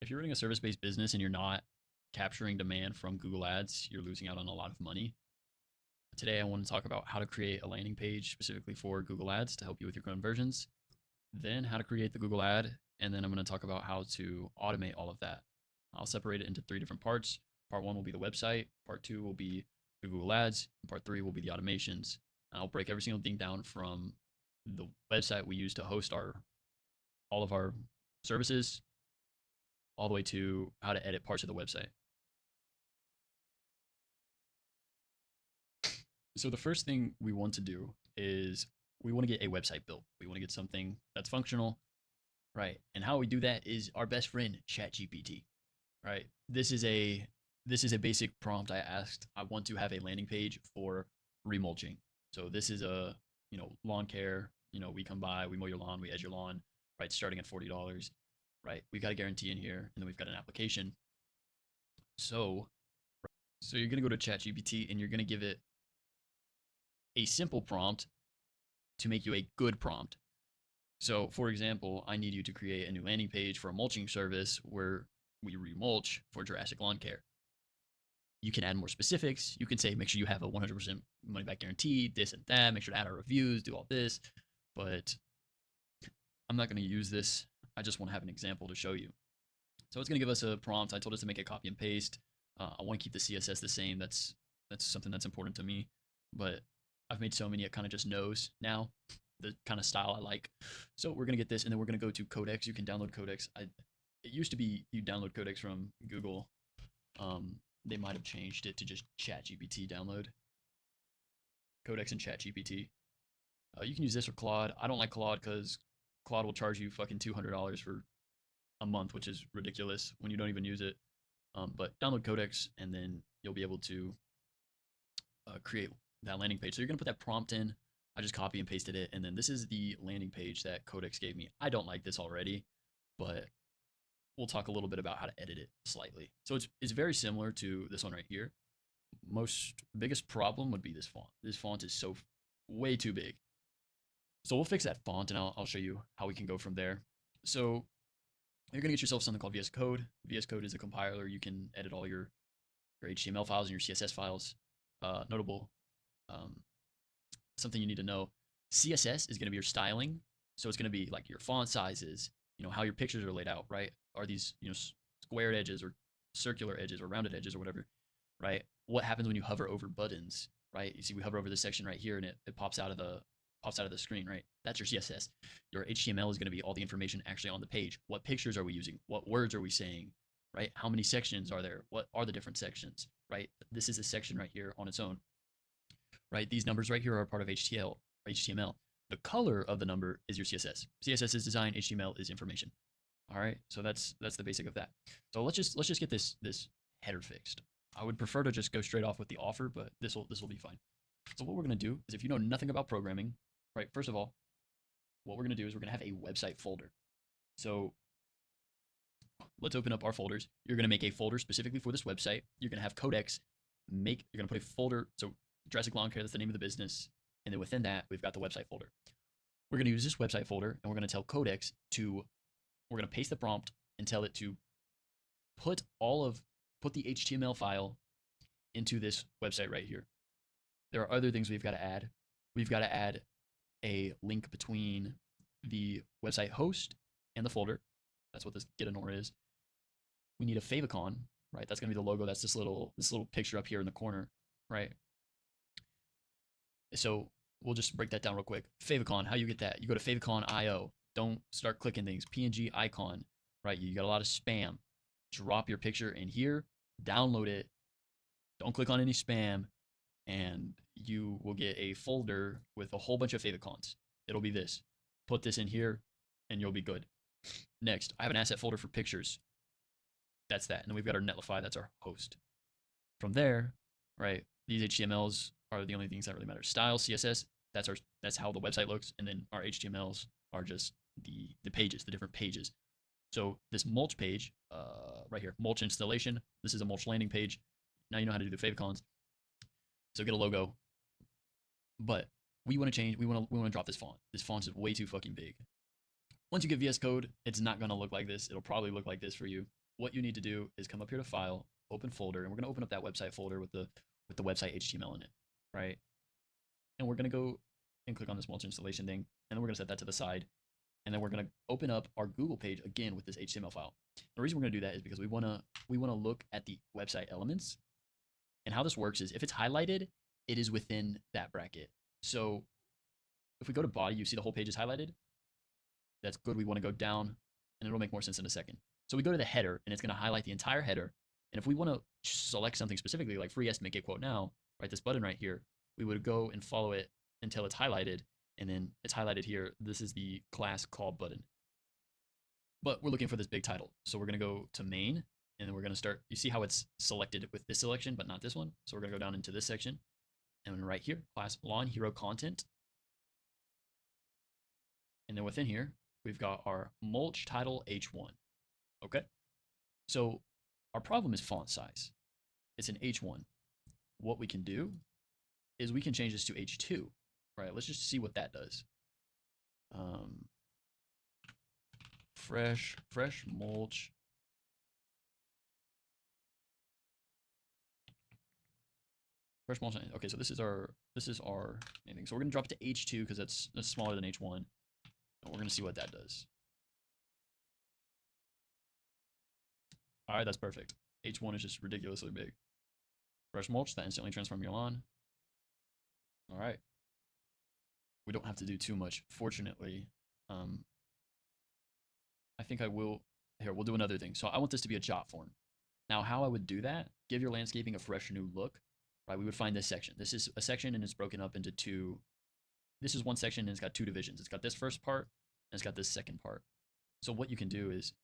If you're running a service-based business and you're not capturing demand from Google Ads, you're losing out on a lot of money. Today, I want to talk about how to create a landing page specifically for Google Ads to help you with your conversions, then how to create the Google ad, and then I'm going to talk about how to automate all of that. I'll separate it into three different parts. Part one will be the website, part two will be the Google Ads, and part three will be the automations. I'll break every single thing down from the website we use to host our all of our services all the way to how to edit parts of the website. So the first thing we want to do is we want to get a website built. We want to get something that's functional, right? And how we do that is our best friend ChatGPT, right? This is a basic prompt I asked. I want to have a landing page for remulching. So this is a, lawn care, we come by, we mow your lawn, we edge your lawn, right? Starting at $40, right? We've got a guarantee in here, and then we've got an application. So you're going to go to ChatGPT and you're going to give it a simple prompt to make you a good prompt. So, for example, I need you to create a new landing page for a mulching service where we remulch for Jurassic Lawn Care. You can add more specifics. You can say, make sure you have a 100% money back guarantee, this and that. Make sure to add our reviews, do all this. But I'm not going to use this. I just want to have an example to show you. So it's going to give us a prompt. I told us to make a copy and paste. I want to keep the CSS the same. That's something that's important to me. But I've made so many, it kind of just knows now the kind of style I like. So we're going to get this, and then we're going to go to Codex. You can download Codex. It used to be you download Codex from Google. They might have changed it to just ChatGPT download. Codex and ChatGPT. You can use this or Claude. I don't like Claude because Claude will charge you fucking $200 for a month, which is ridiculous when you don't even use it. But download Codex, and then you'll be able to create that landing page. So you're going to put that prompt in. I just copy and pasted it. And then this is the landing page that Codex gave me. I don't like this already, but we'll talk a little bit about how to edit it slightly. So it's very similar to this one right here. Biggest problem would be this font. This font is so way too big. So we'll fix that font, and I'll show you how we can go from there. So you're going to get yourself something called VS Code. VS Code is a compiler. You can edit all your HTML files and your CSS files. Notable something you need to know. CSS is going to be your styling. So it's going to be like your font sizes, how your pictures are laid out, right? Are these, squared edges or circular edges or rounded edges or whatever, right? What happens when you hover over buttons, right? You see we hover over this section right here and it pops out of the screen, right? That's your CSS. Your HTML is going to be all the information actually on the page. What pictures are we using? What words are we saying, right? How many sections are there? What are the different sections, right? This is a section right here on its own, right? These numbers right here are part of HTML. The color of the number is your CSS. CSS is design, HTML is information. All right, so that's the basic of that. So let's just get this header fixed. I would prefer to just go straight off with the offer, but this will be fine. So what we're gonna do is, if you know nothing about programming, right? First of all, what we're gonna do is we're gonna have a website folder. So let's open up our folders. You're gonna make a folder specifically for this website. You're gonna have Codex you're gonna put a folder. So Jurassic Lawn Care, that's the name of the business. And then within that, we've got the website folder. We're going to use this website folder, and we're going to tell Codex we're going to paste the prompt and tell it to put the HTML file into this website right here. There are other things we've got to add. We've got to add a link between the website host and the folder. That's what this Gitanor is. We need a favicon, right? That's going to be the logo. That's this little picture up here in the corner, right? So we'll just break that down real quick. Favicon, how you get that? You go to favicon.io. Don't start clicking things. PNG icon, right? You got a lot of spam. Drop your picture in here, download it. Don't click on any spam, and you will get a folder with a whole bunch of favicons. It'll be this. Put this in here, and you'll be good. Next, I have an asset folder for pictures. That's that. And then we've got our Netlify. That's our host. From there, right, these HTMLs are the only things that really matter. Style, CSS, that's how the website looks, and then our HTMLs are just the pages, the different pages. So this mulch page, right here, mulch installation. This is a mulch landing page. Now you know how to do the favicons. So get a logo. But we want to change. We want to drop this font. This font is way too fucking big. Once you get VS Code, it's not gonna look like this. It'll probably look like this for you. what you need to do is come up here to File, Open Folder, and we're going to open up that website folder with the website HTML in it, right? And we're going to go and click on this mulch installation thing, and then we're going to set that to the side, and then we're going to open up our Google page again with this HTML file. The reason we're going to do that is because we want to look at the website elements, and how this works is if it's highlighted, it is within that bracket. So if we go to body, you see the whole page is highlighted. That's good. We want to go down, and it'll make more sense in a second. So we go to the header, and it's going to highlight the entire header. And if we want to select something specifically, like free estimate get quote now, right, this button right here, we would go and follow it until it's highlighted, and then it's highlighted here. This is the class call button. But we're looking for this big title. So we're going to go to main, and then we're going to start. You see how it's selected with this selection, but not this one. So we're going to go down into this section, and right here, class lawn hero content. And then within here, we've got our mulch title H1. Okay. So our problem is font size. It's an H1. What we can do is we can change this to H2. Right. Let's just see what that does. Fresh mulch. Fresh mulch. Okay, so this is our main thing. So we're gonna drop it to H2 because that's smaller than H1. And we're gonna see what that does. All right, that's perfect. H1 is just ridiculously big. Fresh mulch, that instantly transforms your lawn. All right. We don't have to do too much, fortunately. I think I will. Here, we'll do another thing. So I want this to be a jot form. Now, how I would do that, give your landscaping a fresh new look, right? We would find this section. This is a section and it's broken up into two. This is one section and it's got two divisions. It's got this first part and it's got this second part. So what you can do is,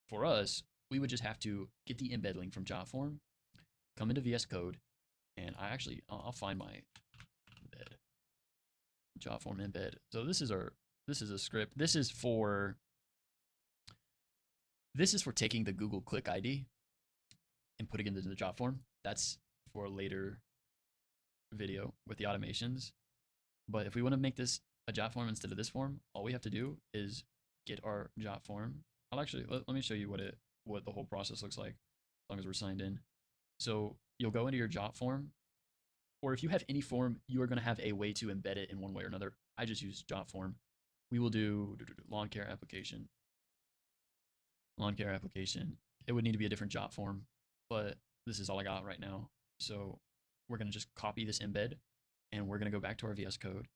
for us, we would just have to get the embed link from Jotform, come into VS Code, and I'll find my embed. Jotform embed. So this is a script. This is for taking the Google Click ID and putting it into the Jotform. That's for a later video with the automations. But if we want to make this a Jotform instead of this form, all we have to do is get our Jotform. I'll actually let me show you what the whole process looks like as long as we're signed in. So you'll go into your Jotform, or if you have any form, you are going to have a way to embed it in one way or another. I just use Jotform. We will do lawn care application. Lawn care application. It would need to be a different Jotform, but this is all I got right now. So we're going to just copy this embed, and we're going to go back to our VS Code.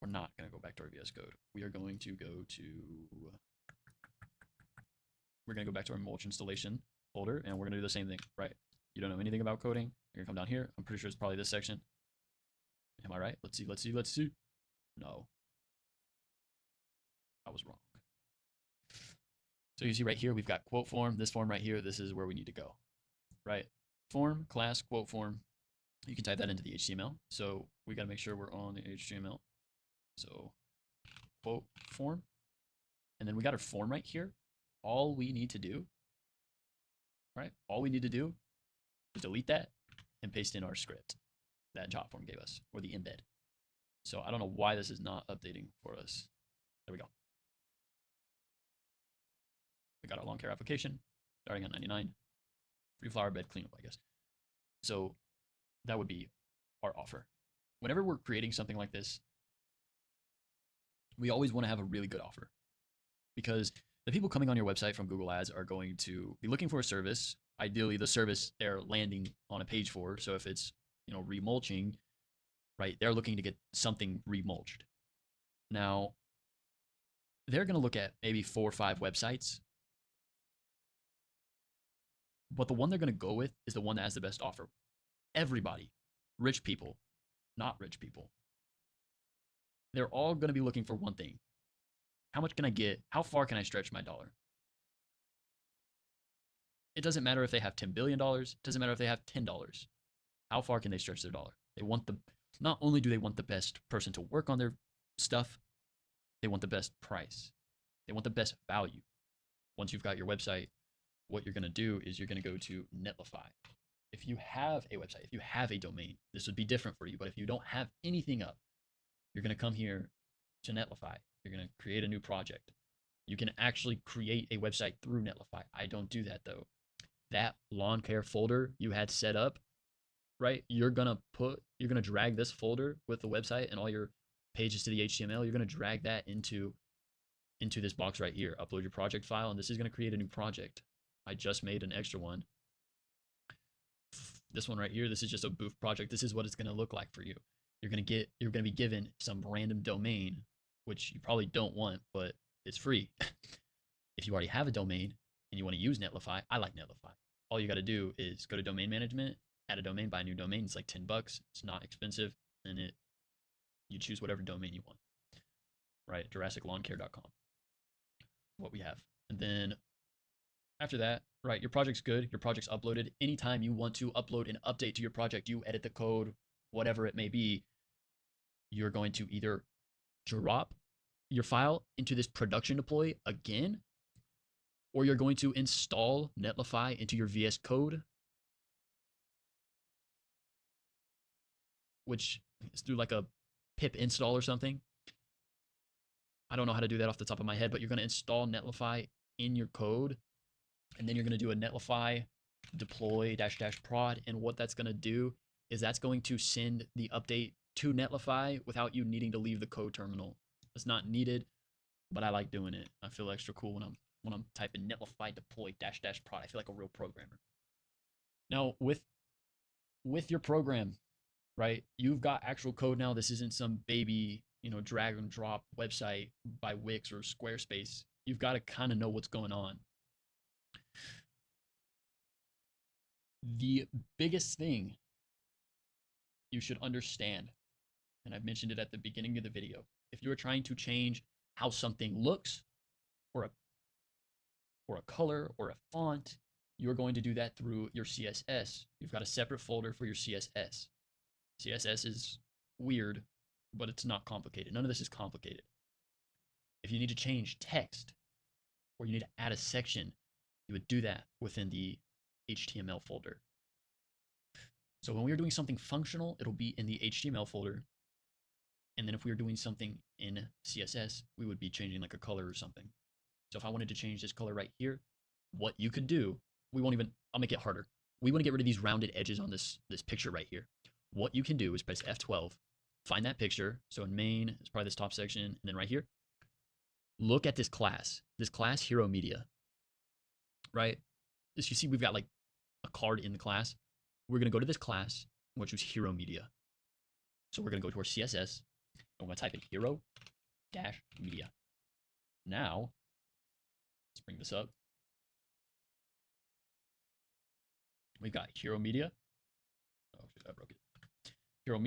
We're not going to go back to our VS Code. We're going to go back to our mulch installation folder, and we're going to do the same thing, right? You don't know anything about coding. You're going to come down here. I'm pretty sure it's probably this section. Am I right? Let's see. No. I was wrong. So you see right here, we've got quote form. This form right here, this is where we need to go, right? Form, class, quote form. You can type that into the HTML. So we got to make sure we're on the HTML. So quote form. And then we got our form right here. All we need to do, right? All we need to do is delete that and paste in our script that Jotform gave us, or the embed. So I don't know why this is not updating for us. There we go. We got our lawn care application starting at 99. Free flower bed cleanup, I guess. So that would be our offer. Whenever we're creating something like this, we always want to have a really good offer, because the people coming on your website from Google Ads are going to be looking for a service. Ideally, the service they're landing on a page for. So if it's, remulching, right, they're looking to get something remulched. Now, they're going to look at maybe 4 or 5 websites, but the one they're going to go with is the one that has the best offer. Everybody, rich people, not rich people, they're all going to be looking for one thing. How much can I get? How far can I stretch my dollar? It doesn't matter if they have $10 billion. It doesn't matter if they have $10. How far can they stretch their dollar? Not only do they want the best person to work on their stuff, they want the best price. They want the best value. Once you've got your website, what you're going to do is you're going to go to Netlify. If you have a website, if you have a domain, this would be different for you. But if you don't have anything up, you're going to come here to Netlify. You're going to create a new project. You can actually create a website through Netlify. I don't do that though. That lawn care folder you had set up, right? You're gonna drag this folder with the website and all your pages to the HTML. You're gonna drag that into this box right here. Upload your project file, and this is gonna create a new project. I just made an extra one. This one right here, this is just a booth project. This is what it's gonna look like for you. You're gonna be given some random domain, which you probably don't want, but it's free. If you already have a domain and you want to use Netlify, I like Netlify. All you got to do is go to domain management, add a domain, buy a new domain. It's like $10. It's not expensive, and you choose whatever domain you want. Right, JurassicLawnCare.com. What we have, and then after that, right, your project's good. Your project's uploaded. Anytime you want to upload an update to your project, you edit the code, whatever it may be, you're going to either drop your file into this production deploy again, or you're going to install Netlify into your VS Code, which is through like a pip install or something. I don't know how to do that off the top of my head, but you're going to install Netlify in your code, and then you're going to do a Netlify deploy -- prod, and what that's going to do is that's going to send the update to Netlify without you needing to leave the code terminal. It's not needed, but I like doing it. I feel extra cool when I'm typing Netlify deploy -- prod. I feel like a real programmer. Now with your program, right? You've got actual code now. This isn't some baby, drag and drop website by Wix or Squarespace. You've got to kind of know what's going on. The biggest thing you should understand, and I've mentioned it at the beginning of the video, if you are trying to change how something looks, or a color or a font, you're going to do that through your CSS. You've got a separate folder for your CSS. CSS is weird, but it's not complicated. None of this is complicated. If you need to change text, or you need to add a section, you would do that within the HTML folder. So when we are doing something functional, it'll be in the HTML folder. And then if we were doing something in CSS, we would be changing like a color or something. So if I wanted to change this color right here, what you could do, I'll make it harder. We want to get rid of these rounded edges on this picture right here. What you can do is press F12, find that picture. So in main, it's probably this top section, and then right here, look at this class Hero Media, right? As you see, we've got like a card in the class. We're going to go to this class, and we'll choose Hero Media. So we're going to go to our CSS, and we're going to type in Hero-Media. Now, let's bring this up. We've got Hero Media. Oh, I broke it. Hero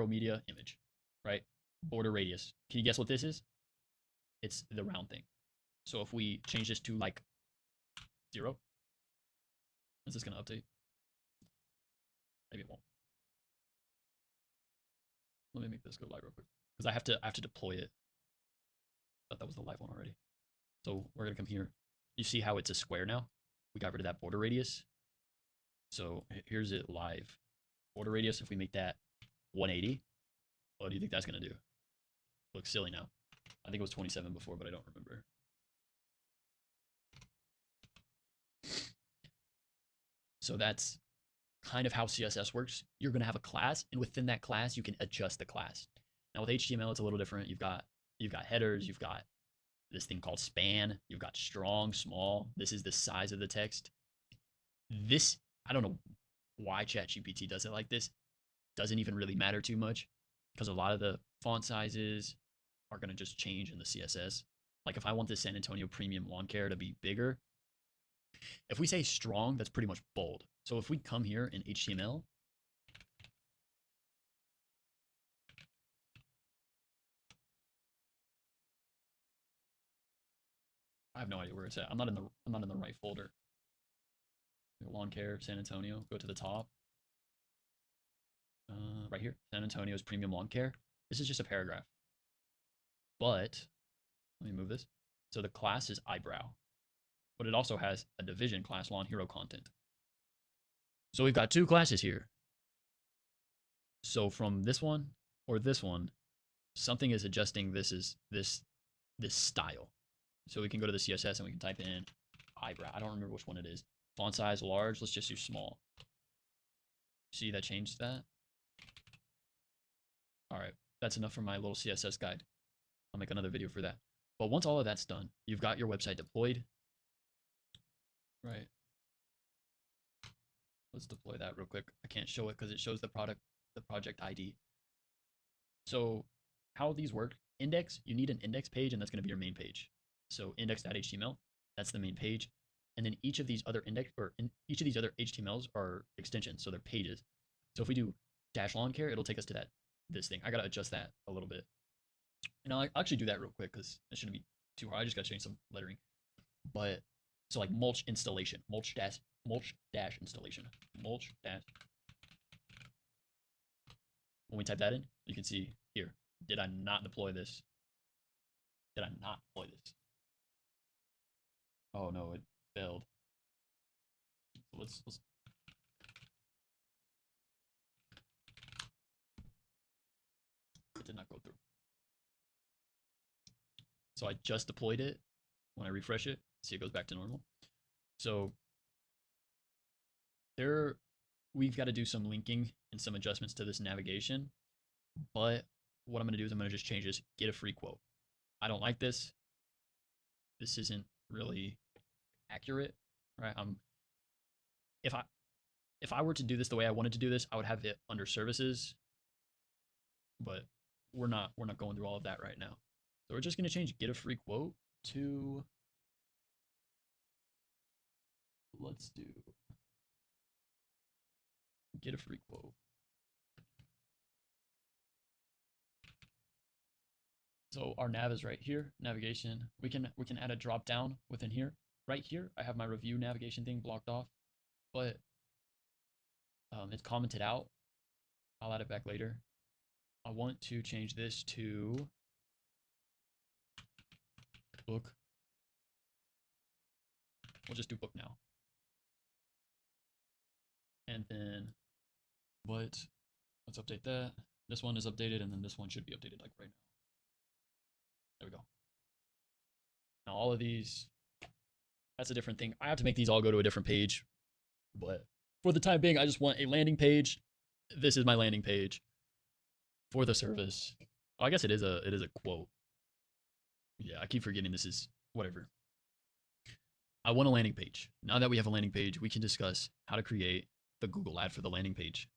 Media image, right? Border radius. Can you guess what this is? It's the round thing. So if we change this to like 0, is this going to update? Maybe it won't. Let me make this go live real quick, because I have to deploy it. I thought that was the live one already. So we're going to come here. You see how it's a square now? We got rid of that border radius. So here's it live. Border radius, if we make that 180, what do you think that's going to do? Looks silly now. I think it was 27 before, but I don't remember. So that's kind of how CSS works. You're going to have a class, and within that class, you can adjust the class. Now with HTML, it's a little different. You've got headers, you've got this thing called span, you've got strong, small. This is the size of the text. This, I don't know why ChatGPT does it like this. Doesn't even really matter too much, because a lot of the font sizes are going to just change in the CSS. Like if I want the San Antonio Premium Lawn Care to be bigger, if we say strong, that's pretty much bold. So if we come here in HTML, I have no idea where it's at. I'm not in the right folder. Lawn Care, San Antonio, go to the top. Right here, San Antonio's Premium Lawn Care. This is just a paragraph. But let me move this. So the class is eyebrow, but it also has a division class, Lawn Hero Content. So we've got 2 classes here. So from this one or this one, something is adjusting this style. So we can go to the CSS and we can type in eyebrow. I don't remember which one it is. Font size large. Let's just do small. See, that changed that. All right, that's enough for my little CSS guide. I'll make another video for that. But once all of that's done, you've got your website deployed. Right. Let's deploy that real quick. I can't show it because it shows the project ID. So how these work, index, you need an index page, and that's going to be your main page. So index.html, that's the main page. And then each of these other each of these other HTMLs are extensions, so they're pages. So if we do -lawn care, it'll take us to this thing. I gotta adjust that a little bit. And I'll actually do that real quick because it shouldn't be too hard. I just gotta change some lettering. But so like mulch installation, mulch dash installation, mulch dash. When we type that in, you can see here. Did I not deploy this? Did I not deploy this? Oh no, it failed. So let's it did not go through. So I just deployed it. When I refresh it, see it goes back to normal. So we've got to do some linking and some adjustments to this navigation. But what I'm going to do is I'm going to just change this, get a free quote. I don't like this. This isn't really accurate, right? If I were to do this the way I wanted to do this, I would have it under services. But we're not going through all of that right now. So we're just going to change get a free quote to, let's do get a free quote. So our nav is right here, navigation. We can add a drop down within here. Right here, I have my review navigation thing blocked off, but it's commented out. I'll add it back later. I want to change this to book. We'll just do book now. And then, but let's update that. This one is updated, and then this one should be updated like right now. There we go. Now all of these, that's a different thing. I have to make these all go to a different page, but for the time being, I just want a landing page. This is my landing page for the service. Oh, I guess it is a quote. Yeah, I keep forgetting this is whatever. I want a landing page. Now that we have a landing page, we can discuss how to create the Google ad for the landing page.